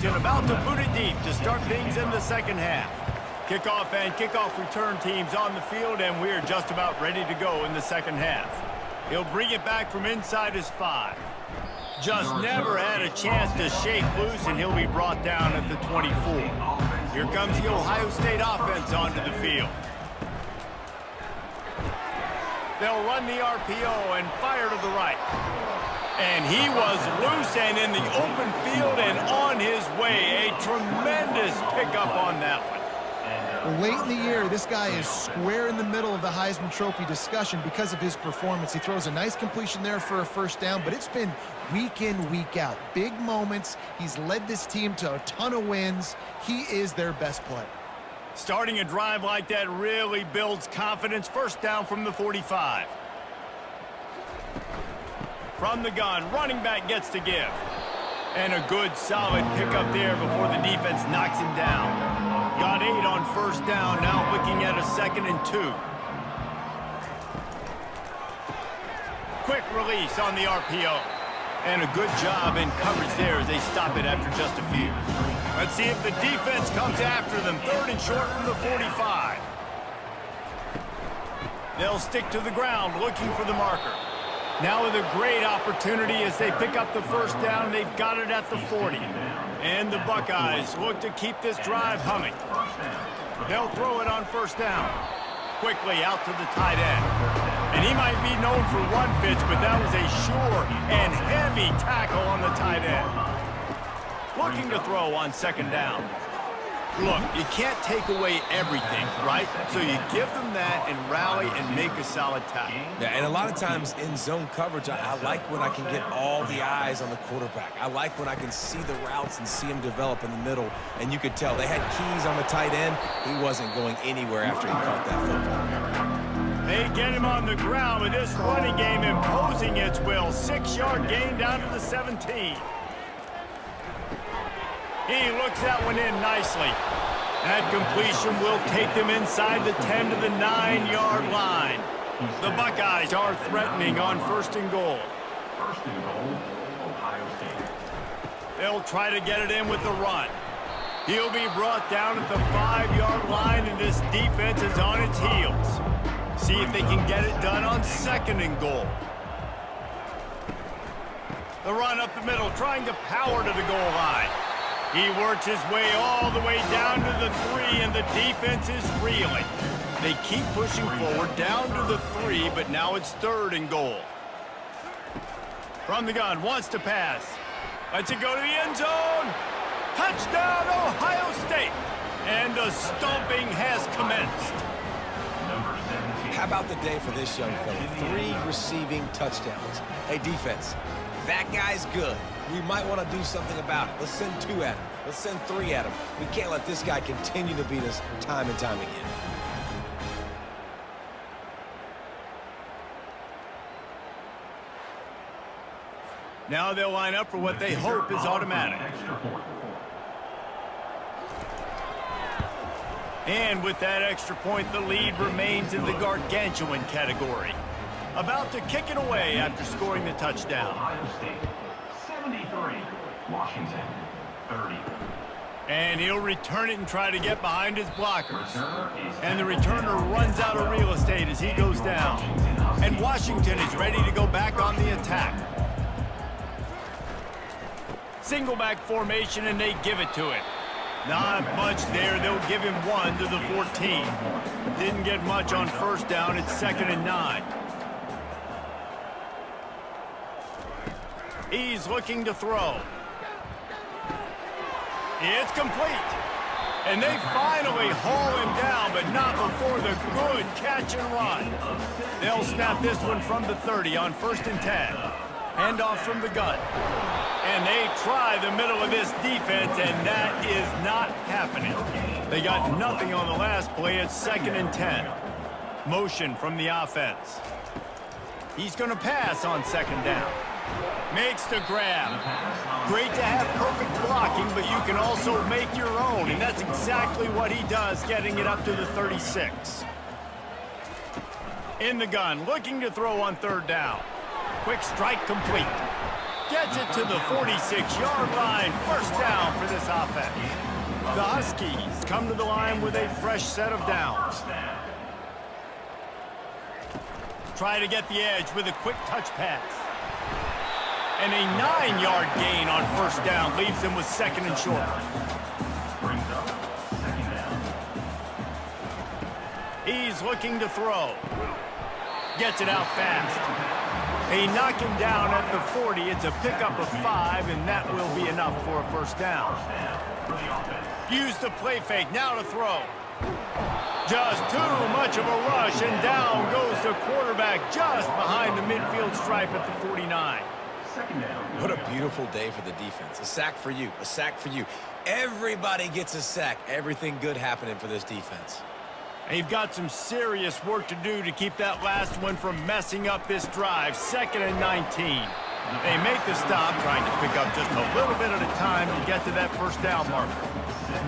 Washington about to boot it deep to start things in the second half. Kickoff and kickoff return teams on the field, and we're just about ready to go in the second half. He'll bring it back from inside his 5. Just never had a chance to shake loose, and he'll be brought down at the 24. Here comes the Ohio State offense onto the field. They'll run the RPO and fire to the right. And he was loose and in the open field and on his way. A tremendous pickup on that one. Late in the year, this guy is square in the middle of the Heisman Trophy discussion because of his performance. He throws a nice completion there for a first down, but it's been week in, week out. Big moments. He's led this team to a ton of wins. He is their best player. Starting a drive like that really builds confidence. First down from the 45. From the gun, running back gets to give. And a good, solid pickup there before the defense knocks him down. Got 8 on first down, now looking at a 2nd and 2. Quick release on the RPO. And a good job in coverage there as they stop it after just a few. Let's see if the defense comes after them. 3rd and short from the 45. They'll stick to the ground looking for the marker. Now with a great opportunity as they pick up the first down. They've got it at the 40. And the Buckeyes look to keep this drive humming. They'll throw it on first down. Quickly out to the tight end. And he might be known for run fits, but that was a sure and heavy tackle on the tight end. Looking to throw on 2nd down. Look, you can't take away everything, right? So you give them that and rally and make a solid tackle. Yeah, and a lot of times in zone coverage, I like when I can get all the eyes on the quarterback. I like when I can see the routes and see him develop in the middle. And you could tell they had keys on the tight end. He wasn't going anywhere after he caught that football. They get him on the ground with this running game imposing its will. 6-yard gain down to the 17. He looks that one in nicely. That completion will take them inside the 10 to the 9-yard line. The Buckeyes are threatening on 1st and goal. They'll try to get it in with the run. He'll be brought down at the 5-yard line, and this defense is on its heels. See if they can get it done on 2nd and goal. The run up the middle, trying to power to the goal line. He works his way all the way down to the 3, and the defense is reeling. They keep pushing forward down to the 3, but now it's 3rd and goal. From the gun, wants to pass. Lets it go to the end zone. Touchdown, Ohio State. And the stomping has commenced. How about the day for this young fella? 3 receiving touchdowns. Hey, defense, that guy's good. We might want to do something about it. Let's send 2 at him. Let's send 3 at him. We can't let this guy continue to beat us time and time again. Now they'll line up for what they hope is automatic. And with that extra point, the lead remains in the gargantuan category. About to kick it away after scoring the touchdown. Ohio State, 73. Washington, 30. And he'll return it and try to get behind his blockers. And the returner runs out of real estate as he goes down. And Washington is ready to go back on the attack. Single back formation, and they give it to him. Not much there. They'll give him 1 to the 14. Didn't get much on first down. It's 2nd and 9. He's looking to throw. It's complete. And they finally haul him down, but not before the good catch and run. They'll snap this one from the 30 on 1st and 10. Handoff from the gun. And they try the middle of this defense, and that is not happening. They got nothing on the last play. It's 2nd and 10. Motion from the offense. He's going to pass on 2nd down. Makes the grab. Great to have perfect blocking, but you can also make your own, and that's exactly what he does, getting it up to the 36. In the gun, looking to throw on 3rd down. Quick strike complete. Gets it to the 46-yard line. First down for this offense. The Huskies come to the line with a fresh set of downs. Try to get the edge with a quick touch pass. And a 9-yard gain on first down leaves him with second and short. Brings up second down. He's looking to throw. Gets it out fast. They knock him down at the 40. It's a pickup of 5, and that will be enough for a first down. Use the play fake. Now to throw. Just too much of a rush, and down goes the quarterback just behind the midfield stripe at the 49. Second down. What a beautiful day for the defense. A sack for you. A sack for you. Everybody gets a sack. Everything good happening for this defense. They've got some serious work to do to keep that last one from messing up this drive. 2nd and 19. They make the stop, trying to pick up just a little bit at a time to get to that first down marker.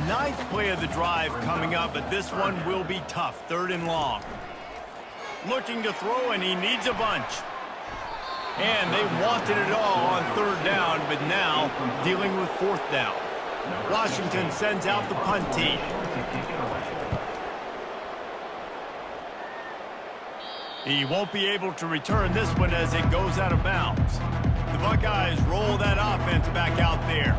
9th play of the drive coming up, but this one will be tough. 3rd and long. Looking to throw, and he needs a bunch. And they wanted it all on 3rd down, but now dealing with 4th down. Washington sends out the punt team. He won't be able to return this one as it goes out of bounds. The Buckeyes roll that offense back out there.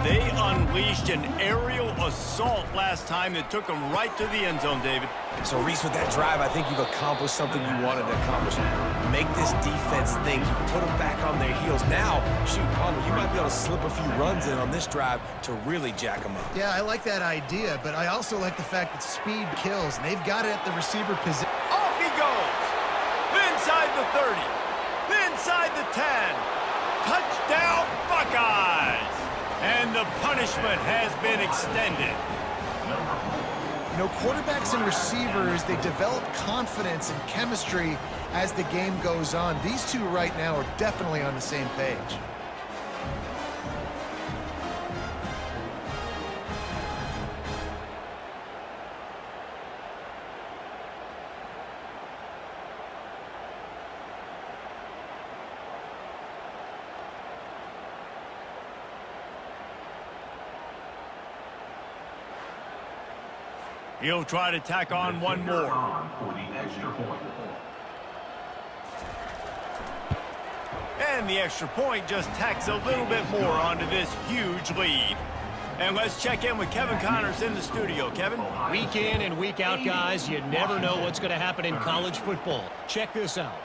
They unleashed an aerial assault last time that took them right to the end zone, David. So, Reese, with that drive, I think you've accomplished something you wanted to accomplish. Make this defense think. You put them back on their heels. Now, shoot, Palmer, you might be able to slip a few runs in on this drive to really jack them up. Yeah, I like that idea, but I also like the fact that speed kills, and they've got it at the receiver position. Off he goes. Inside the 30. Inside the 10. Touchdown, Buckeyes. And the punishment has been extended. You know, quarterbacks and receivers, they develop confidence and chemistry as the game goes on. These two right now are definitely on the same page. He'll try to tack on one more. For the extra point. And the extra point just tacks a little bit more onto this huge lead. And let's check in with Kevin Connors in the studio. Kevin? Week in and week out, guys, you never know what's going to happen in college football. Check this out.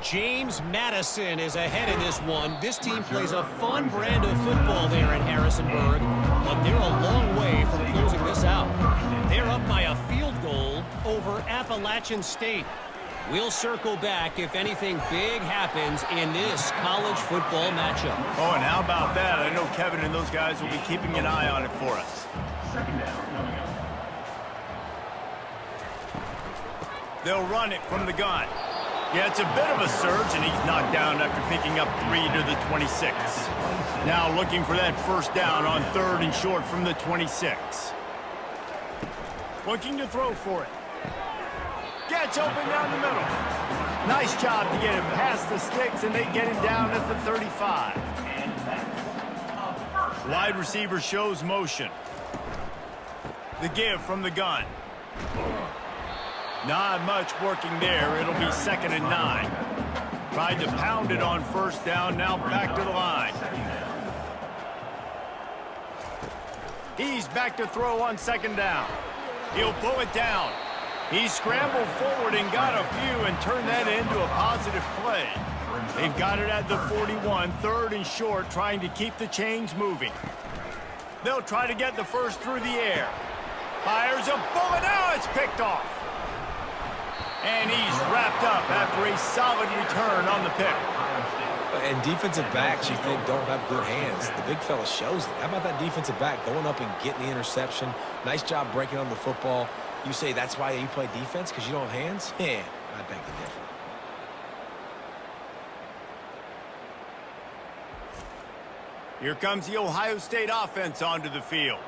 James Madison is ahead in this one. This team plays a fun brand of football there in Harrisonburg, but they're a long way from closing this out. They're up by a field goal over Appalachian State. We'll circle back if anything big happens in this college football matchup. Oh, and how about that? I know Kevin and those guys will be keeping an eye on it for us. Second down coming up. They'll run it from the gun. Yeah, it's a bit of a surge, and he's knocked down after picking up 3 to the 26. Now looking for that first down on 3rd and short from the 26. Looking to throw for it. Gets open down the middle. Nice job to get him past the sticks, and they get him down at the 35. Wide receiver shows motion. The give from the gun. Not much working there. It'll be 2nd and 9. Tried to pound it on first down. Now back to the line. He's back to throw on 2nd down. He'll pull it down. He scrambled forward and got a few and turned that into a positive play. They've got it at the 41, 3rd and short, trying to keep the chains moving. They'll try to get the first through the air. Fires a bullet. Now it's picked off. And he's wrapped up after a solid return on the pick. And defensive backs, you think, don't have good hands. The big fella shows it. How about that defensive back going up and getting the interception? Nice job breaking on the football. You say that's why you play defense, because you don't have hands? Yeah, I beg to differ. Here comes the Ohio State offense onto the field.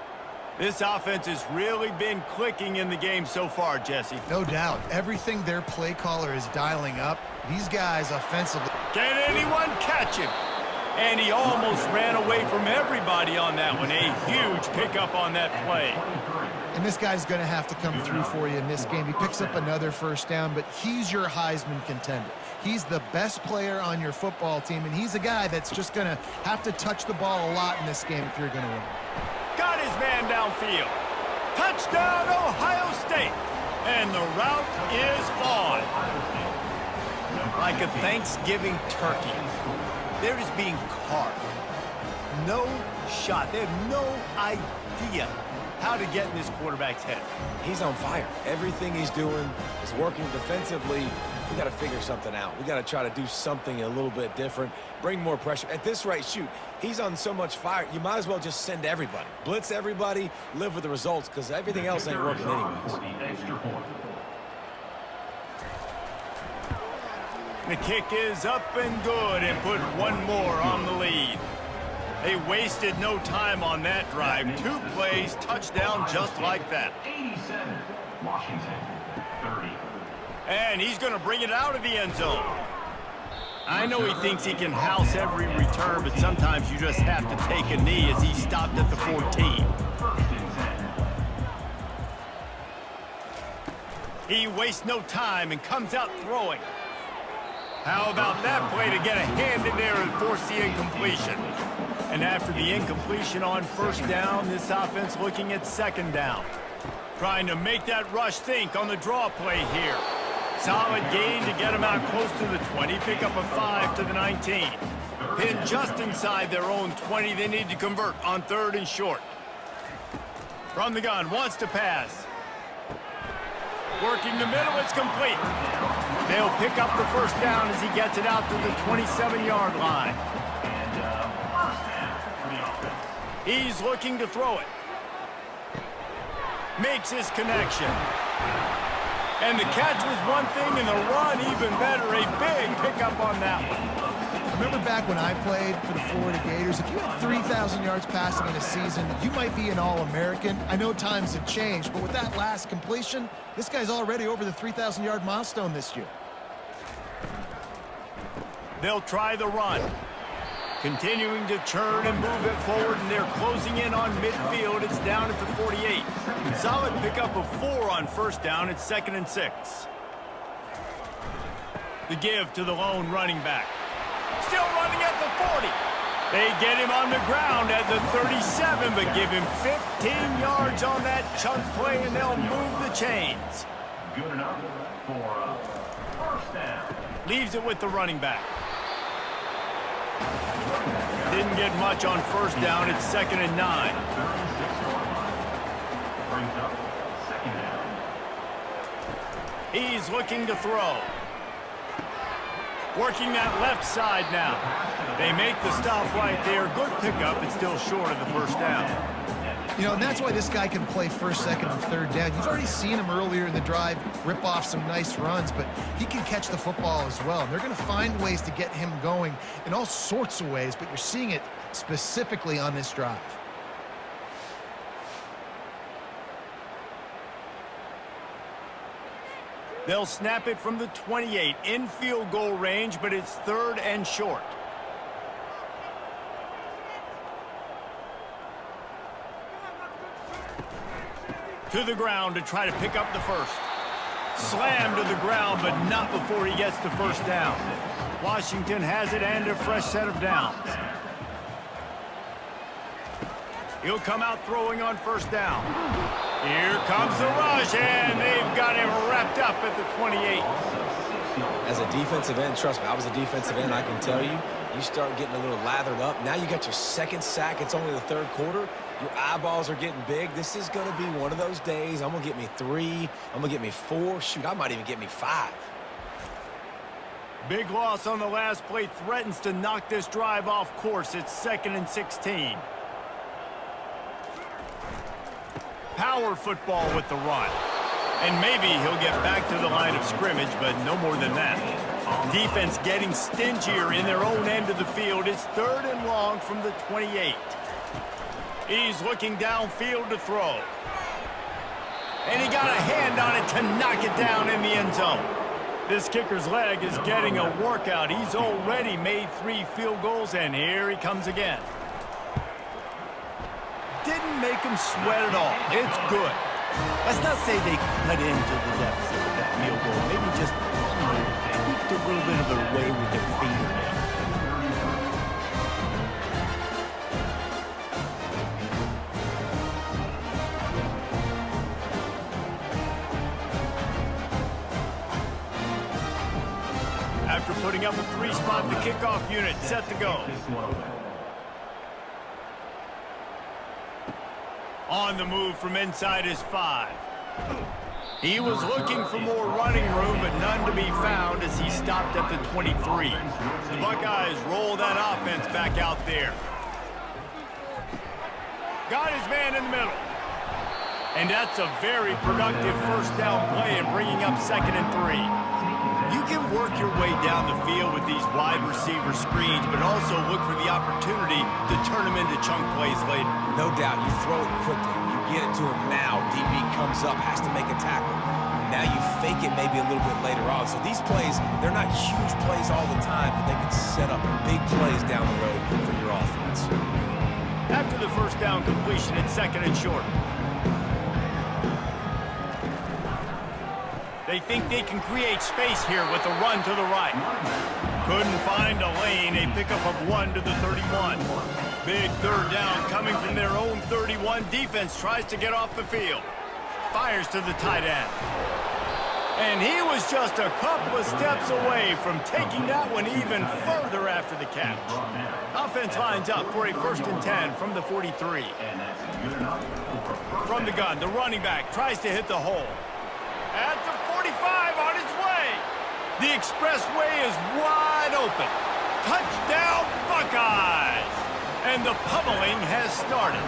This offense has really been clicking in the game so far, Jesse. No doubt. Everything their play caller is dialing up. These guys offensively. Can anyone catch him? And he almost ran away from everybody on that one. A huge pickup on that play. And this guy's going to have to come through for you in this game. He picks up another first down, but he's your Heisman contender. He's the best player on your football team, and he's a guy that's just going to have to touch the ball a lot in this game if you're going to win. Got his man downfield. Touchdown, Ohio State. And the route is on. Like a Thanksgiving turkey. They're just being carved. No shot. They have no idea how to get in this quarterback's head. He's on fire. Everything he's doing is working defensively. We got to figure something out. We got to try to do something a little bit different, bring more pressure. At this rate, shoot, he's on so much fire, you might as well just send everybody. Blitz everybody, live with the results, because everything else ain't working anyways. The extra point. The kick is up and good and put one more on the lead. They wasted no time on that drive. 2 plays, touchdown just like that. 87. Washington. 30. And he's going to bring it out of the end zone. I know he thinks he can house every return, but sometimes you just have to take a knee as he stopped at the 14. First and 10. He wastes no time and comes out throwing. How about that play to get a hand in there and force the incompletion? And after the incompletion on first down, this offense looking at second down. Trying to make that rush think on the draw play here. Solid gain to get them out close to the 20. Pick up a 5 to the 19. Pinned just inside their own 20. They need to convert on 3rd and short. From the gun, wants to pass. Working the middle, it's complete. They'll pick up the first down as he gets it out to the 27-yard line. First down for the offense. He's looking to throw it. Makes his connection. And the catch was one thing, and the run even better. A big pickup on that one. Remember back when I played for the Florida Gators, if you had 3,000 yards passing in a season, you might be an All-American. I know times have changed, but with that last completion, this guy's already over the 3,000-yard milestone this year. They'll try the run. Continuing to churn and move it forward, and they're closing in on midfield. It's down at the 48. Solid pickup of 4 on first down. It's 2nd and 6. The give to the lone running back. Still running at the 40. They get him on the ground at the 37, but give him 15 yards on that chunk play, and they'll move the chains. Good enough for first down. Leaves it with the running back. Didn't get much on first down. It's 2nd and 9. 36-yard line. Brings up second down. He's looking to throw. Working that left side now. They make the stop right there. Good pickup. It's still short of the first down. You know, and that's why this guy can play first, second, and third down. You've already seen him earlier in the drive rip off some nice runs, but he can catch the football as well. And they're going to find ways to get him going in all sorts of ways, but you're seeing it specifically on this drive. They'll snap it from the 28 in field goal range, but it's 3rd and short. To the ground to try to pick up the first. Slammed to the ground, but not before he gets the first down. Washington has it and a fresh set of downs. He'll come out throwing on first down. Here comes the rush, and they've got him wrapped up at the 28. As a defensive end, trust me, I was a defensive end, I can tell you, you start getting a little lathered up. Now you got your 2nd sack. It's only the 3rd quarter. Your eyeballs are getting big. This is going to be one of those days. I'm going to get me 3. I'm going to get me 4. Shoot, I might even get me 5. Big loss on the last play threatens to knock this drive off course. It's 2nd and 16. Power football with the run. And maybe he'll get back to the line of scrimmage, but no more than that. Defense getting stingier in their own end of the field. It's 3rd and long from the 28. He's looking downfield to throw. And he got a hand on it to knock it down in the end zone. This kicker's leg is getting a workout. He's already made 3 field goals, and here he comes again. Didn't make him sweat at all. It's good. Let's not say they cut into the deficit with that field goal. Maybe just tweaked a little bit of their way with their fingernail. After putting up a 3-spot, the kickoff unit set to go. On the move from inside his 5. He was looking for more running room, but none to be found as he stopped at the 23. The Buckeyes roll that offense back out there. Got his man in the middle. And that's a very productive first down play and bringing up 2nd and 3. You can work your way down the field with these wide receiver screens, but also look for the opportunity to turn them into chunk plays later. No doubt, you throw it quickly. You get it to him now. DB comes up, has to make a tackle. Now you fake it maybe a little bit later on. So these plays, they're not huge plays all the time, but they can set up big plays down the road for your offense. After the first down completion, it's 2nd and short. They think they can create space here with a run to the right. Couldn't find a lane. A pickup of 1 to the 31. Big 3rd down coming from their own 31. Defense tries to get off the field. Fires to the tight end. And he was just a couple of steps away from taking that one even further after the catch. Offense lines up for a 1st and 10 from the 43. From the gun, the running back tries to hit the hole. At the 45 on his way. The expressway is wide open. Touchdown, Buckeyes! And the pummeling has started.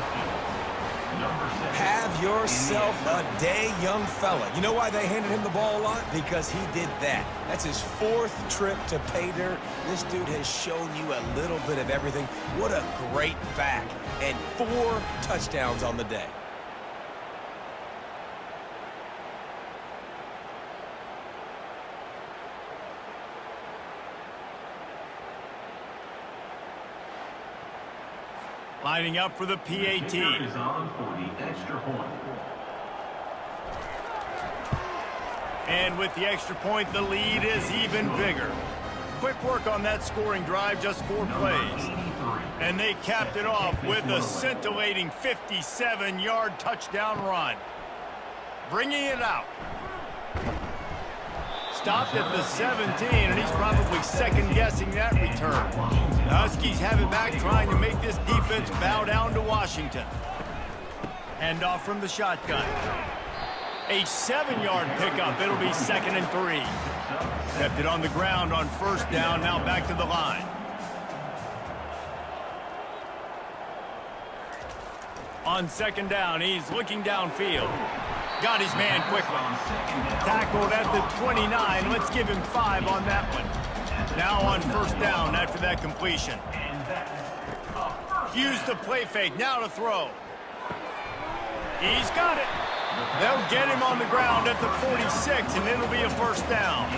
Have yourself a day, young fella. You know why they handed him the ball a lot? Because he did that. That's his 4th trip to pay dirt. This dude has shown you a little bit of everything. What a great back. And 4 touchdowns on the day. Lining up for the PAT. Is on for the extra point. And with the extra point, the lead is even bigger. Quick work on that scoring drive, just 4 plays. And they capped it off with a scintillating 57-yard touchdown run. Bringing it out. Stopped at the 17, and he's probably second-guessing that return. The Huskies have it back, trying to make this defense bow down to Washington. Handoff from the shotgun. A 7-yard pickup. It'll be 2nd and 3. Kept it on the ground on 1st down, now back to the line. On 2nd down, he's looking downfield. Got his man quickly. Tackled at the 29. Let's give him 5 on that one. Now on 1st down after that completion. Used the play fake. Now to throw. He's got it. They'll get him on the ground at the 46, and it'll be a 1st down.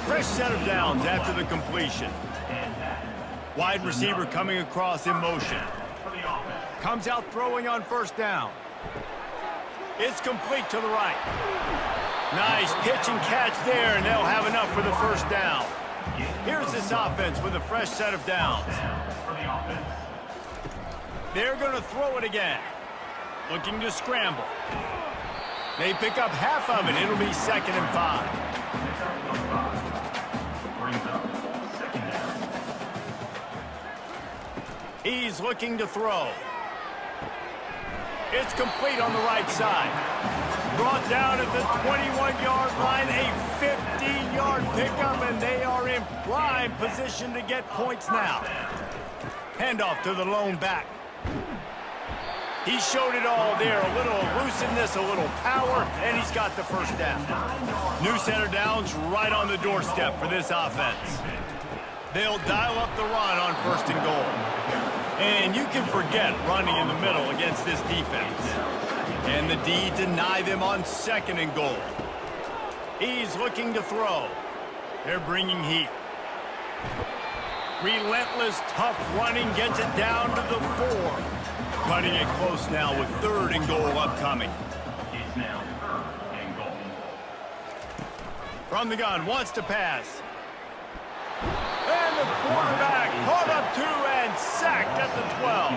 Fresh set of downs after the completion. Wide receiver coming across in motion. Comes out throwing on 1st down. It's complete to the right. Nice pitch and catch there, and they'll have enough for the 1st down. Here's this offense with a fresh set of downs. They're going to throw it again. Looking to scramble. They pick up half of it. It'll be 2nd and 5. He's looking to throw. It's complete on the right side. Brought down at the 21-yard line, a 15-yard pickup, and they are in prime position to get points now. Handoff to the lone back. He showed it all there, a little elusiveness, a little power, and he's got the 1st down. New set of downs right on the doorstep for this offense. They'll dial up the run on 1st and goal. And you can forget running in the middle against this defense. And the D deny them on 2nd and goal. He's looking to throw. They're bringing heat. Relentless, tough running gets it down to the 4. Cutting it close now with 3rd and goal upcoming. It's now 3rd and goal. From the gun, wants to pass. And the quarterback caught up 2 and sacked at the 12.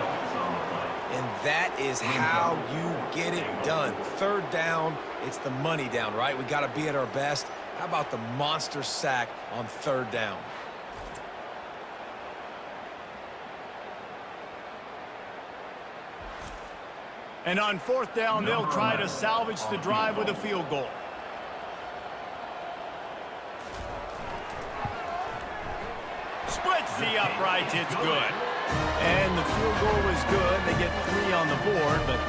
And that is how you get it done. 3rd down, it's the money down, right? We got to be at our best. How about the monster sack on 3rd down? And on 4th down, they'll try to salvage the drive with a field goal. Splits the uprights, it's good. And the field goal is good. They get 3 on the board, but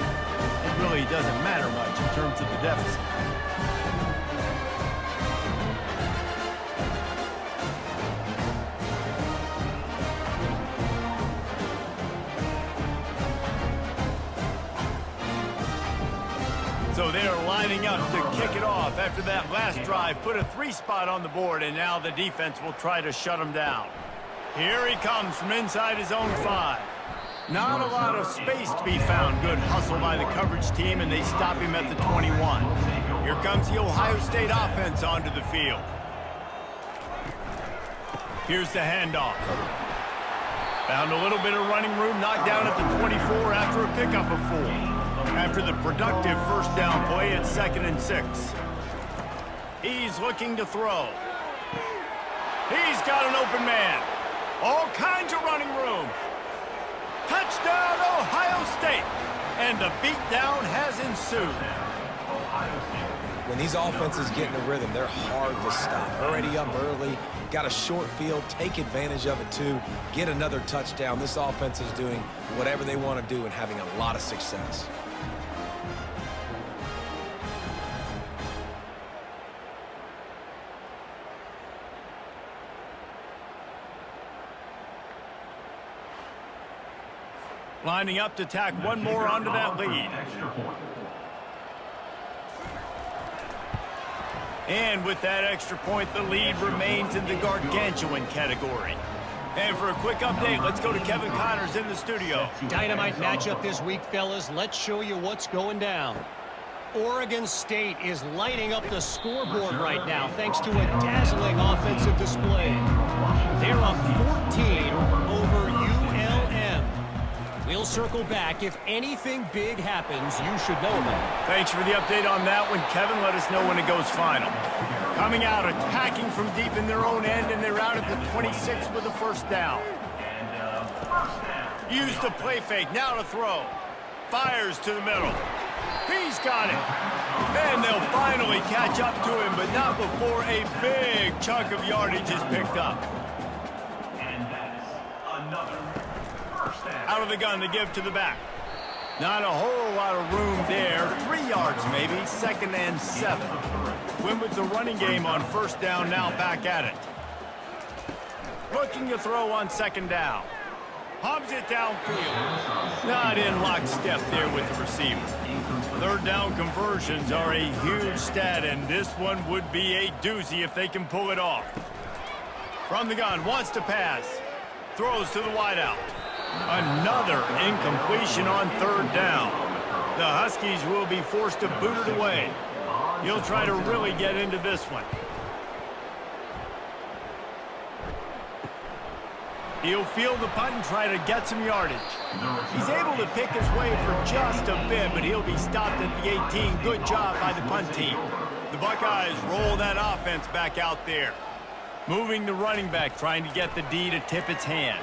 it really doesn't matter much in terms of the deficit. So they're lining up to kick it off after that last drive. Put a 3 spot on the board, and now the defense will try to shut them down. Here he comes from inside his own 5. Not a lot of space to be found. Good hustle by the coverage team, and they stop him at the 21. Here comes the Ohio State offense onto the field. Here's the handoff. Found a little bit of running room, knocked down at the 24 after a pickup of 4. After the productive 1st down play, it's 2nd and 6. He's looking to throw. He's got an open man. All kinds of running room. Touchdown, Ohio State. And the beatdown has ensued. When these offenses get in a rhythm, they're hard to stop. Already up early, got a short field, take advantage of it too, get another touchdown. This offense is doing whatever they want to do and having a lot of success. Lining up to tack one more onto that lead. And with that extra point, the lead remains in the gargantuan category. And for a quick update, let's go to Kevin Connors in the studio. Dynamite matchup this week, fellas. Let's show you what's going down. Oregon State is lighting up the scoreboard right now thanks to a dazzling offensive display. They're up 14 over ULM. We'll circle back. If anything big happens, you should know about it. Thanks for the update on that one, Kevin. Let us know when it goes final. Coming out, attacking from deep in their own end, and they're out at the 26 with a 1st down. Use the play fake, now to throw. Fires to the middle. He's got it. And they'll finally catch up to him, but not before a big chunk of yardage is picked up. And that's another first down. Out of the gun to give to the back. Not a whole lot of room there. 3 yards maybe, 2nd and 7. Win with the running game on 1st down, now back at it. Looking to throw on 2nd down. Hubs it downfield. Not in lockstep there with the receiver. 3rd down conversions are a huge stat, and this one would be a doozy if they can pull it off. From the gun, wants to pass. Throws to the wideout. Another incompletion on 3rd down. The Huskies will be forced to boot it away. He'll try to really get into this one. He'll field the punt and try to get some yardage. He's able to pick his way for just a bit, but he'll be stopped at the 18. Good job by the punt team. The Buckeyes roll that offense back out there. Moving the running back, trying to get the D to tip its hand.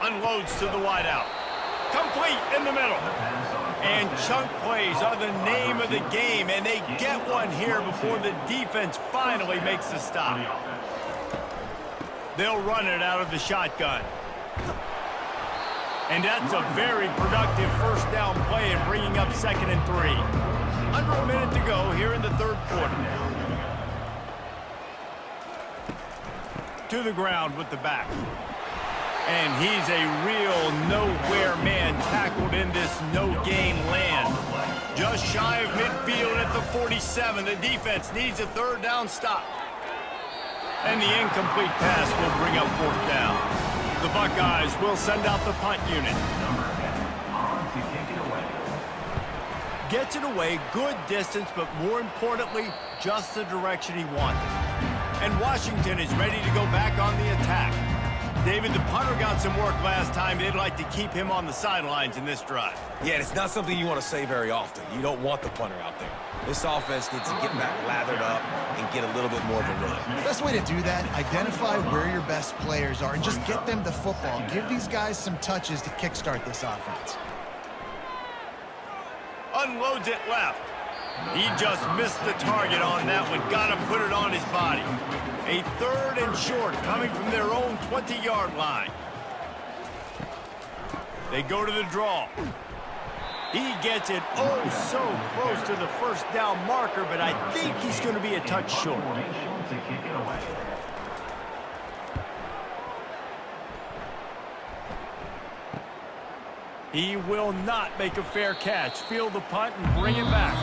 Unloads to the wideout. Complete in the middle. And chunk plays are the name of the game, and they get one here before the defense finally makes the stop. They'll run it out of the shotgun. And that's a very productive 1st down play and bringing up 2nd and 3. Under a minute to go here in the 3rd quarter. To the ground with the back. And he's a real nowhere man tackled in this no-gain land. Just shy of midfield at the 47. The defense needs a 3rd down stop. And the incomplete pass will bring up 4th down. The Buckeyes will send out the punt unit. Number 10, on to kick it away. Gets it away, good distance, but more importantly, just the direction he wanted. And Washington is ready to go back on the attack. David, the punter got some work last time. They'd like to keep him on the sidelines in this drive. Yeah, it's not something you want to say very often. You don't want the punter out there. This offense needs to get back lathered up and get a little bit more of a run. The best way to do that, identify where your best players are and just get them the football. Give these guys some touches to kickstart this offense. Unloads it left. He just missed the target on that one. Got to put it on his body. A 3rd and short coming from their own 20-yard line. They go to the draw. He gets it oh so close to the 1st down marker, but I think he's going to be a touch short. Formation to kick it away. He will not make a fair catch. Field the punt and bring it back.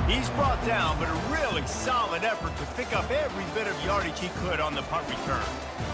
He's brought down, but a really solid effort to pick up every bit of yardage he could on the punt return.